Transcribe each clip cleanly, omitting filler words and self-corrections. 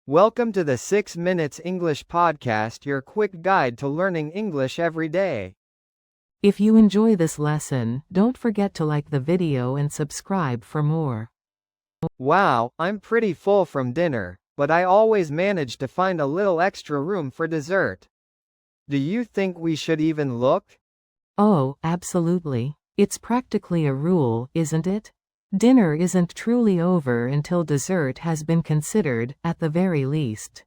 Welcome to the 6 Minutes English Podcast, your quick guide to learning English every day. If you enjoy this lesson, don't forget to like the video and subscribe for more. Wow, I'm pretty full from dinner, but I always manage to find a little extra room for dessert. Do you think we should even look? Oh, absolutely. It's practically a rule, isn't it? Dinner isn't truly over until dessert has been considered, at the very least.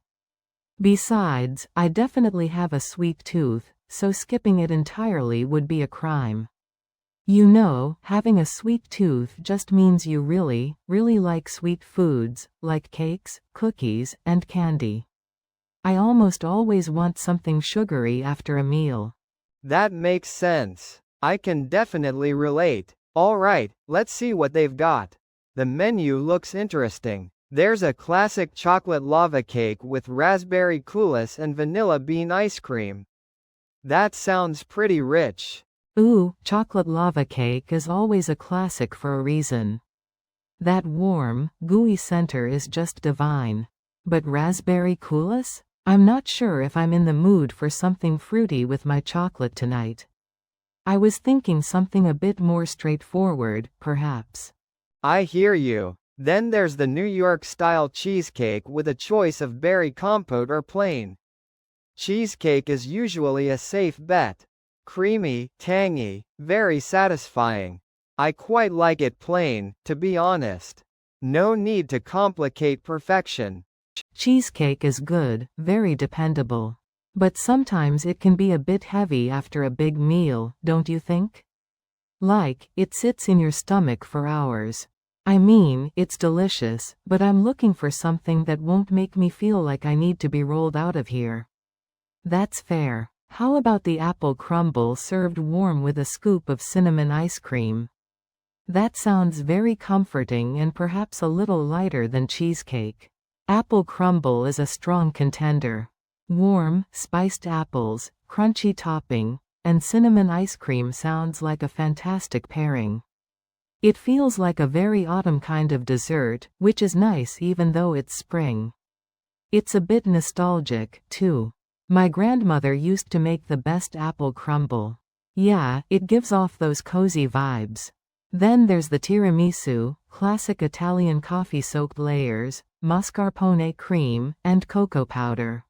Besides, I definitely have a sweet tooth, so skipping it entirely would be a crime. You know, having a sweet tooth just means you really, really like sweet foods, like cakes, cookies, and candy. I almost always want something sugary after a meal. That makes sense. I can definitely relate. Alright, let's see what they've got. The menu looks interesting. There's a classic chocolate lava cake with raspberry coulis and vanilla bean ice cream. That sounds pretty rich. Ooh, chocolate lava cake is always a classic for a reason. That warm, gooey center is just divine. But raspberry coulis? I'm not sure if I'm in the mood for something fruity with my chocolate tonight. I was thinking something a bit more straightforward, perhaps. I hear you. Then there's the New York-style cheesecake with a choice of berry compote or plain. Cheesecake is usually a safe bet. Creamy, tangy, very satisfying. I quite like it plain, to be honest. No need to complicate perfection. Cheesecake is good, very dependable. But sometimes it can be a bit heavy after a big meal, don't you think? Like, it sits in your stomach for hours. I mean, it's delicious, but I'm looking for something that won't make me feel like I need to be rolled out of here. That's fair. How about the apple crumble served warm with a scoop of cinnamon ice cream? That sounds very comforting and perhaps a little lighter than cheesecake. Apple crumble is a strong contender. Warm, spiced apples, crunchy topping, and cinnamon ice cream sounds like a fantastic pairing. It feels like a very autumn kind of dessert, which is nice even though it's spring. It's a bit nostalgic, too. My grandmother used to make the best apple crumble. Yeah, it gives off those cozy vibes. Then there's the tiramisu, classic Italian coffee-soaked layers, mascarpone cream, and cocoa powder.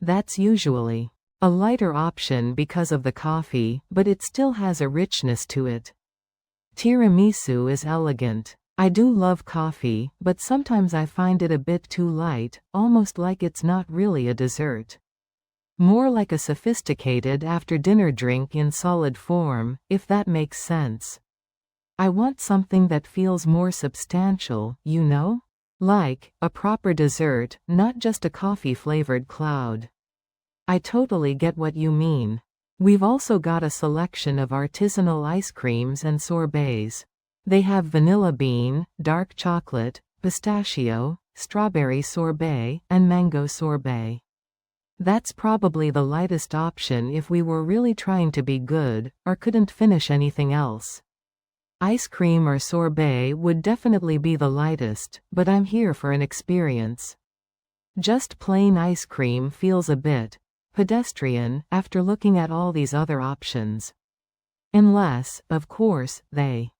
That's usually a lighter option because of the coffee, but it still has a richness to it. Tiramisu is elegant. I do love coffee, but sometimes I find it a bit too light, almost like it's not really a dessert. More like a sophisticated after-dinner drink in solid form, if that makes sense. I want something that feels more substantial, you know? Like a proper dessert, not just a coffee-flavored cloud. I totally get what you mean. We've also got a selection of artisanal ice creams and sorbets. They have vanilla bean, dark chocolate, pistachio, strawberry sorbet, and mango sorbet. That's probably the lightest option if we were really trying to be good, or couldn't finish anything else. Ice cream or sorbet would definitely be the lightest, but I'm here for an experience. Just plain ice cream feels a bit pedestrian after looking at all these other options. Unless, of course, they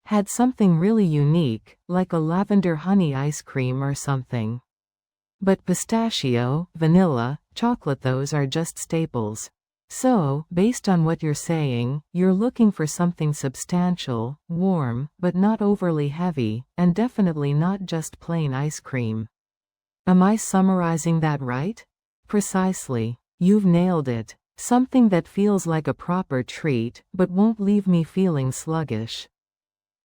had something really unique, like a lavender honey ice cream or something. But pistachio, vanilla, chocolate, those are just staples. So, based on what you're saying, you're looking for something substantial, warm, but not overly heavy, and definitely not just plain ice cream. Am I summarizing that right? Precisely. You've nailed it. Something that feels like a proper treat, but won't leave me feeling sluggish.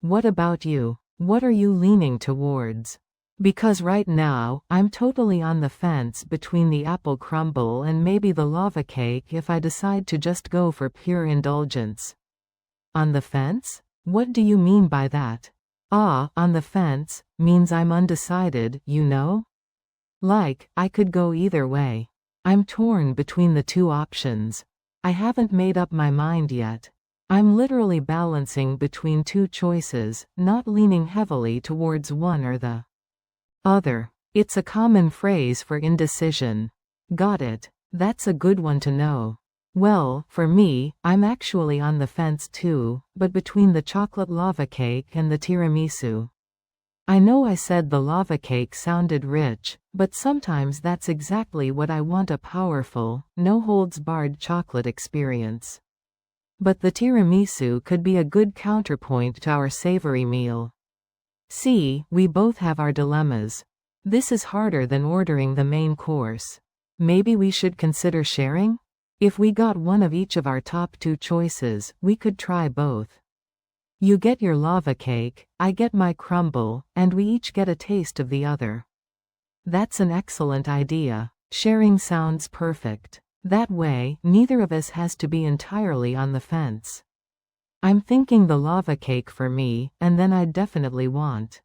What about you? What are you leaning towards? Because right now, I'm totally on the fence between the apple crumble and maybe the lava cake if I decide to just go for pure indulgence. On the fence? What do you mean by that? On the fence means I'm undecided, you know? Like, I could go either way. I'm torn between the two options. I haven't made up my mind yet. I'm literally balancing between two choices, not leaning heavily towards one or the other. It's a common phrase for indecision. Got it. That's a good one to know. Well, for me, I'm actually on the fence too, but between the chocolate lava cake and the tiramisu. I know I said the lava cake sounded rich, but sometimes that's exactly what I want, a powerful, no-holds-barred chocolate experience. But the tiramisu could be a good counterpoint to our savory meal. See, we both have our dilemmas. This is harder than ordering the main course. Maybe we should consider sharing? If we got one of each of our top 2 choices, we could try both. You get your lava cake, I get my crumble, and we each get a taste of the other. That's an excellent idea. Sharing sounds perfect. That way, neither of us has to be entirely on the fence. I'm thinking the lava cake for me, and then I'd definitely want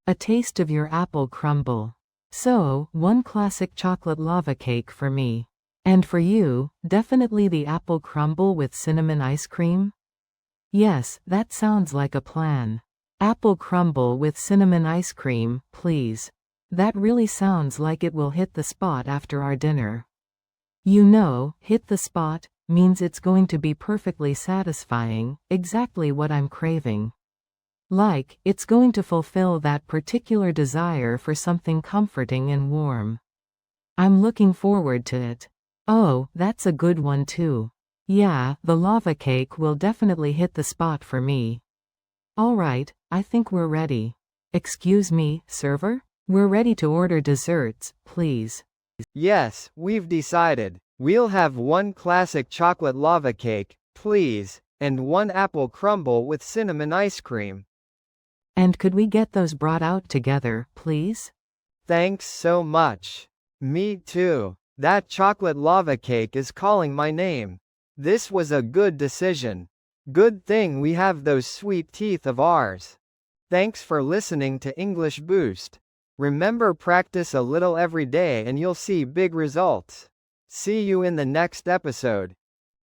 a taste of your apple crumble. So, one classic chocolate lava cake for me. And for you, definitely the apple crumble with cinnamon ice cream? Yes, that sounds like a plan. Apple crumble with cinnamon ice cream, please. That really sounds like it will hit the spot after our dinner. You know, hit the spot means it's going to be perfectly satisfying, exactly what I'm craving. Like, it's going to fulfill that particular desire for something comforting and warm. I'm looking forward to it. Oh, that's a good one too. Yeah, the lava cake will definitely hit the spot for me. All right, I think we're ready. Excuse me, server? We're ready to order desserts, please. Yes, we've decided. We'll have one classic chocolate lava cake, please, and one apple crumble with cinnamon ice cream. And could we get those brought out together, please? Thanks so much. Me too. That chocolate lava cake is calling my name. This was a good decision. Good thing we have those sweet teeth of ours. Thanks for listening to English Boost. Remember, practice a little every day and you'll see big results. See you in the next episode.